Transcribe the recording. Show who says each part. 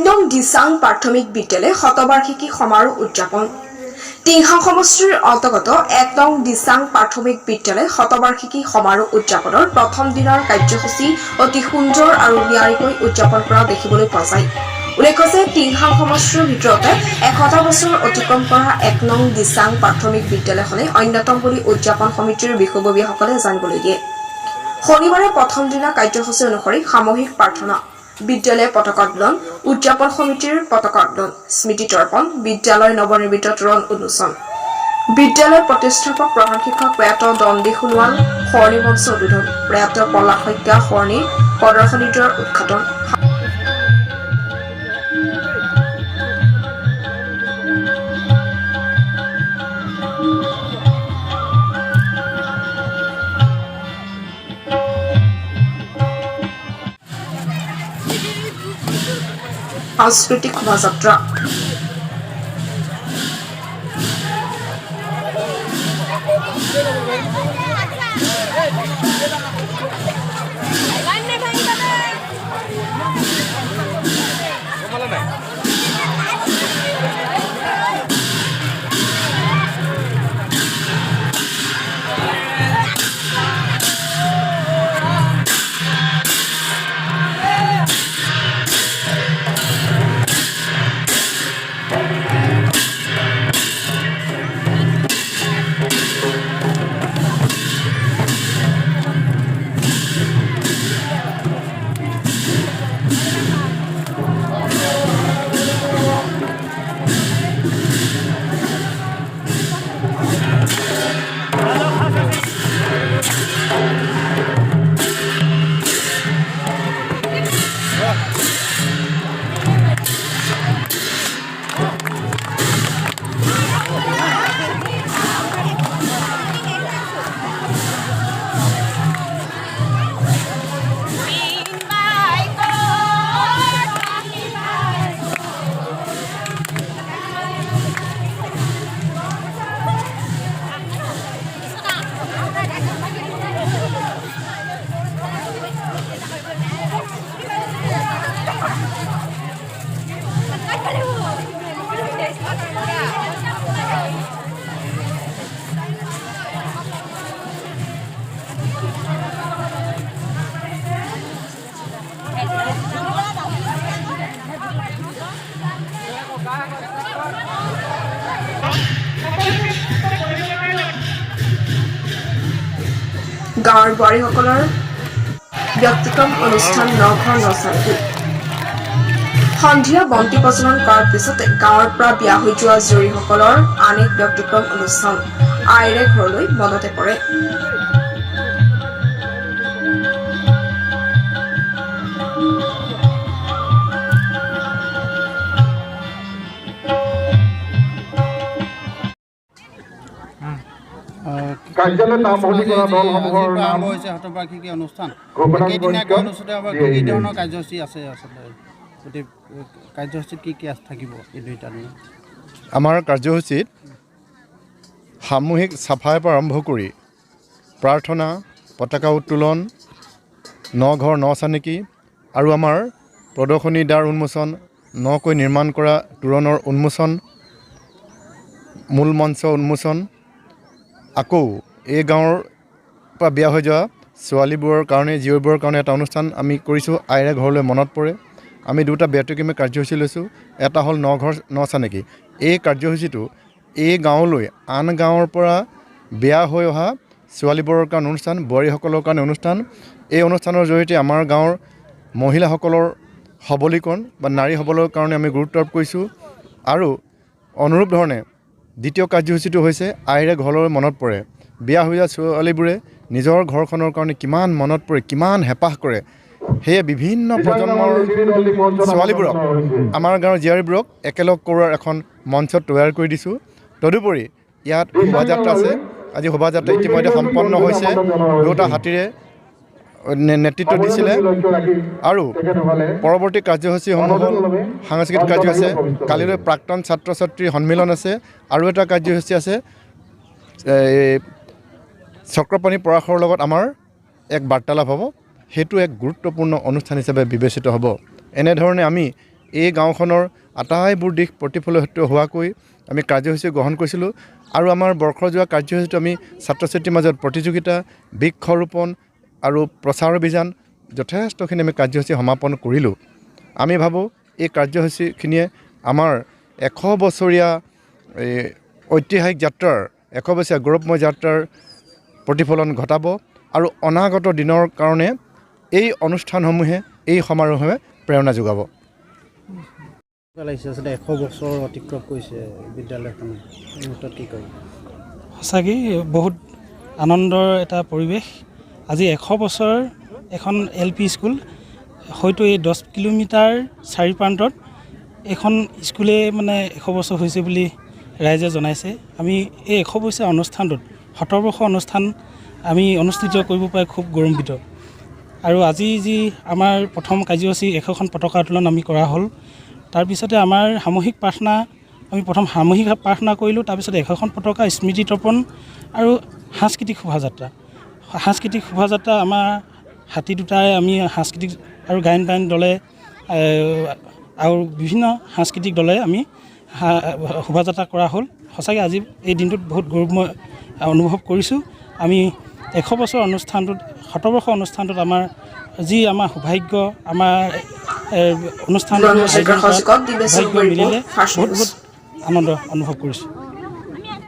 Speaker 1: নং দিচাং প্ৰাথমিক বিদ্যালয় শতবাৰ্ষিকী সমাৰোহ উদযাপন টিংখাং সমষ্টিৰ অন্তৰ্গত ১ নং দিচাং প্ৰাথমিক বিদ্যালয় শতবাৰ্ষিকী সমাৰোহ উদযাপনৰ প্ৰথম দিনৰ কাৰ্যসূচী অতি সুন্দৰ আৰু নিয়াৰিকৈ উদযাপন কৰা দেখিবলৈ পোৱা যায়। উল্লেখ্য যে টিংখাং সমষ্টিৰ ভিতৰতে ১০০ বছৰ অতিক্ৰম কৰা ১ নং দিচাং প্ৰাথমিক বিদ্যালয়খনে অন্যতম বুলি উদযাপন সমিতিৰ বিষয়ববীয়াসকলে জানিবলৈ দিয়ে। শনিবাৰে প্ৰথম দিনা কাৰ্যসূচী অনুসৰি সামূহিক প্ৰাৰ্থনা, বিদ্যালয় পতাকা উত্তোলন, উদযাপন সমিতিৰ পতাকা উত্তোলন, স্মৃতি তৰ্পণ, বিদ্যালয় নৱনিৰ্মিত তোৰণ উন্মোচন, বিদ্যালয় প্ৰতিষ্ঠাপক প্ৰধান শিক্ষক প্ৰয়াত দণ্ডী সোণোৱাল সৰণী মঞ্চ উদ্বোধন, প্ৰয়াত পলাশ শইকীয়া সৰণী প্ৰদৰ্শনীটোৰ উদ্ঘাটন। সাংস্কৃতিক শোভাযাত্ৰা গাঁৱৰ বোৱাৰীসকলৰ ব্যক্তিক্ৰম অনুষ্ঠান নঘৰ নচালি সন্ধিয়া বন্তি প্ৰজ্বলন কৰাৰ পিছত গাঁৱৰ পৰা বিয়া হৈ যোৱা জুৰিসকলৰ আন এক ব্যক্তিক্ৰম অনুষ্ঠান আইৰে ঘৰলৈ মনতে পৰে।
Speaker 2: কাৰ্যালয় নাম ভৰ্তি কৰা দলসমূহৰ নাম
Speaker 3: হৈছে শতবাৰ্ষিকী অনুষ্ঠান। কেইদিনীয়াকৈ অনুষ্ঠিত হ'ব, কি ধৰণৰ কাৰ্যসূচী আছে আচলতে গোটেই কাৰ্যসূচীত কি কি থাকিব এই দুইটা দিন?
Speaker 4: আমাৰ কাৰ্যসূচীত সামূহিক চাফাইৰ পৰা আৰম্ভ কৰি প্ৰাৰ্থনা, পতাকা উত্তোলন, নঘৰ নচানেকি আৰু আমাৰ প্ৰদৰ্শনী দ্বাৰ উন্মোচন, নকৈ নিৰ্মাণ কৰা তোৰণৰ উন্মোচন, মূল মঞ্চ উন্মোচন, আকৌ এই গাঁৱৰ পৰা বিয়া হৈ যোৱা ছোৱালীবোৰৰ কাৰণে, জীয়ৰীবোৰৰ কাৰণে এটা অনুষ্ঠান আমি কৰিছোঁ, আইৰে ঘৰলৈ মনত পৰে। আমি দুটা ব্যতিক্ৰমী কাৰ্যসূচী লৈছোঁ। এটা হ'ল নঘৰ নচানেকি। এই কাৰ্যসূচীটো এই গাঁৱলৈ আন গাঁৱৰ পৰা বিয়া হৈ অহা ছোৱালীবোৰৰ কাৰণে অনুষ্ঠান, বোৱাৰীসকলৰ কাৰণে অনুষ্ঠান। এই অনুষ্ঠানৰ জৰিয়তে আমাৰ গাঁৱৰ মহিলাসকলৰ সবলীকৰণ বা নাৰী সবলৰ কাৰণে আমি গুৰুত্ব আৰোপ কৰিছোঁ। আৰু অনুৰূপ ধৰণে দ্বিতীয় কাৰ্যসূচীটো হৈছে আইৰে ঘৰলৈ মনত পৰে। বিয়া হৈ যোৱা ছোৱালীবোৰে নিজৰ ঘৰখনৰ কাৰণে কিমান মনত পৰে, কিমান হেঁপাহ কৰে, সেয়ে বিভিন্ন প্ৰজন্মৰ ছোৱালীবোৰক, আমাৰ গাঁৱৰ জীয়াৰীবোৰক একেলগ কৰোৱাৰ এখন মঞ্চ তৈয়াৰ কৰি দিছোঁ। তদুপৰি ইয়াত শোভাযাত্ৰা আছে। আজি শোভাযাত্ৰা ইতিমধ্যে সম্পন্ন হৈছে। দুটা হাতীৰে নেতৃত্ব দিছিলে। আৰু পৰৱৰ্তী কাৰ্যসূচীসমূহ হ'ল সাংস্কৃতিক কাৰ্য আছে। কালিলৈ প্ৰাক্তন ছাত্ৰ ছাত্ৰীৰ সন্মিলন আছে। আৰু এটা কাৰ্যসূচী আছে, চক্ৰপাণী পৰাশৰ লগত আমাৰ এক বাৰ্তালাপ হ'ব। সেইটো এক গুৰুত্বপূৰ্ণ অনুষ্ঠান হিচাপে বিবেচিত হ'ব। এনেধৰণে আমি এই গাঁওখনৰ আটাইবোৰ দিশ প্ৰতিফলিত হোৱাকৈ আমি কাৰ্যসূচী গ্ৰহণ কৰিছিলোঁ আৰু আমাৰ বৰ্ষজোৰা কাৰ্যসূচীটো আমি ছাত্ৰ ছাত্ৰীৰ মাজত প্ৰতিযোগিতা বৃক্ষৰোপণ আৰু প্ৰচাৰ অভিযান যথেষ্টখিনি আমি কাৰ্যসূচী সমাপন কৰিলোঁ আমি ভাবোঁ এই কাৰ্যসূচীখিনিয়ে আমাৰ 100 বছৰীয়া ঐতিহাসিক যাত্ৰাৰ 100 বছৰীয়া গৌৰৱময় যাত্ৰাৰ প্ৰতিফলন ঘটাব আৰু অনাগত দিনৰ কাৰণে এই অনুষ্ঠানসমূহে এই সমাৰোহে প্ৰেৰণা যোগাব
Speaker 3: লাগিছে আচলতে 100 বছৰ অতিক্ৰম কৰিছে বিদ্যালয়খনে এই মুহূৰ্তত কি কয়
Speaker 5: সঁচাকৈ বহুত আনন্দৰ এটা পৰিৱেশ আজি 100 বছৰ এখন LP স্কুল হয়তো এই 10 কিলোমিটাৰ চাৰিপ্ৰান্তত এখন স্কুলে মানে 100 বছৰ হৈছে বুলি ৰাইজে জনাইছে আমি এই 100 বছৰীয়া অনুষ্ঠানটোত শতবৰ্ষ অনুষ্ঠান আমি অনুষ্ঠিত কৰিব পাই খুব গৌৰৱান্বিত আৰু আজি যি আমাৰ প্ৰথম কাৰ্যসূচী 100খন পতাকা উত্তোলন আমি কৰা হ'ল তাৰপিছতে আমাৰ সামূহিক প্ৰাৰ্থনা আমি প্ৰথম সামূহিক প্ৰাৰ্থনা কৰিলোঁ তাৰপিছতে 100খন পতাকা স্মৃতি তৰ্পণ আৰু সাংস্কৃতিক শোভাযাত্ৰা আমাৰ হাতী দুটাই আমি সাংস্কৃতিক আৰু গায়ন বায়ন দলে আৰু বিভিন্ন সাংস্কৃতিক দলে আমি শোভাযাত্ৰা কৰা হ'ল সঁচাকৈ আজি এই দিনটোত বহুত গৌৰৱময় অনুভৱ কৰিছোঁ আমি 100 বছৰ অনুষ্ঠানটোত শতবৰ্ষ অনুষ্ঠানটোত আমাৰ যি আমাৰ সৌভাগ্য আমাৰ অনুষ্ঠানটো মিলিলে বহুত আনন্দ অনুভৱ কৰিছোঁ